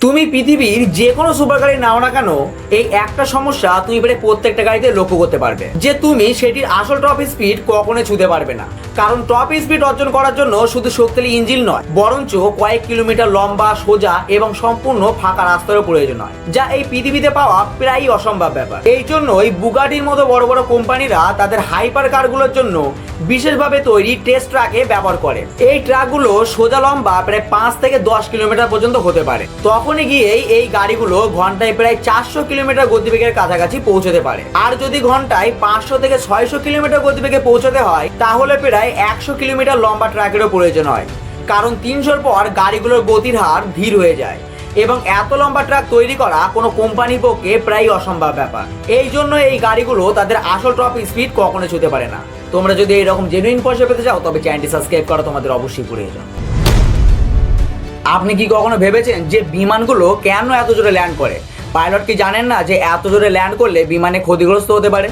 তুমি পৃথিবীর যে কোনো সুপার গাড়ি নাও না কেন, এই একটা সমস্যা তুমি প্রায় প্রত্যেকটা গাড়িতে লক্ষ্য করতে পারবে যে তুমি সেটির আসল টপ স্পিড কখনোই ছুঁতে পারবে না। কারণ টপ স্পিড অর্জন করার জন্য শুধু শক্তিশালী ইঞ্জিন নয়, বরঞ্চ কয়েক কিলোমিটার লম্বা, সোজা এবং সম্পূর্ণ ফাঁকা রাস্তারও প্রয়োজন হয়, যা এই পৃথিবীতে পাওয়া প্রায়ই অসম্ভব ব্যাপার। এই জন্যই বুগাটির মতো বড় বড় কোম্পানিরা তাদের হাইপার কারগুলোর জন্য বিশেষভাবে তৈরি টেস্ট ট্রাকে ব্যবহার করে। এই ট্রাকগুলো সোজা লম্বা প্রায় 5 থেকে 10 কিলোমিটার পর্যন্ত হতে পারে। তখনই গিয়েই এই গাড়িগুলো ঘন্টায় প্রায় 400 কিলোমিটার গতিবেগের কাছাকাছি পৌঁছতে পারে। আর যদি ঘন্টায় 500 থেকে 600 কিলোমিটার গতিবেগে পৌঁছতে হয়, তাহলে প্রায় 100 কিলোমিটার লম্বা ট্রাকেরও প্রয়োজন হয়। কারণ 300-র পর গাড়িগুলোর গতির হার ধীর হয়ে যায় এবং এত লম্বা ট্রাক তৈরি করা কোনো কোম্পানির পক্ষে প্রায় অসম্ভব ব্যাপার। এই জন্য এই গাড়িগুলো তাদের আসল টপ স্পিড কখনো ছুঁতে পারে না। তোমরা যদি এইরকম জেনুইন পয়সা পেতে চাও, তবে চ্যানেলটি সাবস্ক্রাইব করা তোমাদের অবশ্যই প্রয়োজন। আপনি কি কখনো ভেবেছেন যে বিমানগুলো কেন এত জোরে ল্যান্ড করে? পাইলট কি জানেন না যে এত জোরে ল্যান্ড করলে বিমানে ক্ষতিগ্রস্ত হতে পারে?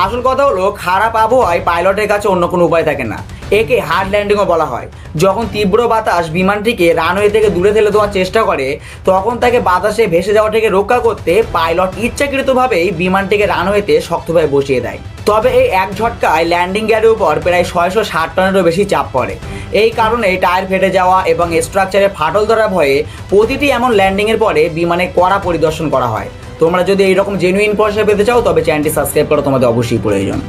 আসল কথা হলো, খারাপ আবহাওয়ায় পাইলটের কাছে অন্য কোনো উপায় থাকে না। একে হার্ড ল্যান্ডিংও বলা হয়। যখন তীব্র বাতাস বিমানটিকে রানওয়ে থেকে দূরে ঠেলে দেওয়ার চেষ্টা করে, তখন তাকে বাতাসে ভেসে যাওয়া থেকে রক্ষা করতে পাইলট ইচ্ছাকৃতভাবেই বিমানটিকে রানওয়েতে শক্তভাবে বসিয়ে দেয়। তবে এই এক ঝটকায় ল্যান্ডিং গিয়ারের উপর প্রায় 660 টনেরও বেশি চাপ পড়ে। এই কারণে টায়ার ফেটে যাওয়া এবং স্ট্রাকচারে ফাটল ধরার ভয়ে প্রতিটি এমন ল্যান্ডিংয়ের পরে বিমানে কড়া পরিদর্শন করা হয়। তোমরা যদি এইরকম জেনুইন পয়সা পেতে চাও, তবে চ্যানেলটি সাবস্ক্রাইব করা তোমাদের অবশ্যই প্রয়োজন।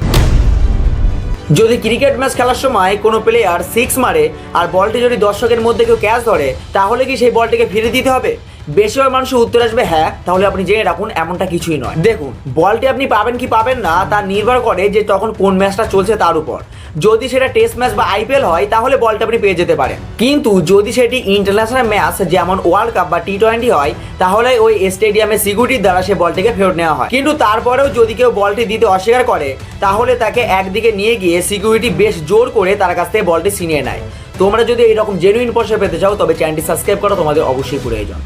যদি ক্রিকেট ম্যাচ খেলার সময় কোনো প্লেয়ার 6 মারে আর বলটি যদি দর্শকের মধ্যে কেউ ক্যাচ ধরে, তাহলে কি সেই বলটিকে ফিরে দিতে হবে? বেশিরভাগ মানুষের উত্তর আসবে হ্যাঁ। তাহলে আপনি জেনে রাখুন, এমনটা কিছুই নয়। দেখুন, বলটি আপনি পাবেন কি পাবেন না তা নির্ভর করে যে তখন কোন ম্যাচটা চলছে তার উপর। যদি সেটা টেস্ট ম্যাচ বা আইপিএল হয়, তাহলে বলটা আপনি পেয়ে যেতে পারেন। কিন্তু যদি সেটি ইন্টারন্যাশনাল ম্যাচ যেমন ওয়ার্ল্ড কাপ বা টি20 হয়, তাহলে ওই স্টেডিয়ামে সিকিউরিটির দ্বারা সে বলটিকে ফেরত নেওয়া হয়। কিন্তু তারপরেও যদি কেউ বলটি দিতে অস্বীকার করে, তাহলে তাকে একদিকে নিয়ে গিয়ে সিকিউরিটি বেশ জোর করে তার কাছ থেকে বলটি ছিনিয়ে নেয়। তোমরা যদি এইরকম জেনুইন পয়সা পেতে চাও, তবে চ্যানেলটি সাবস্ক্রাইব করা তোমাদের অবশ্যই প্রয়োজন।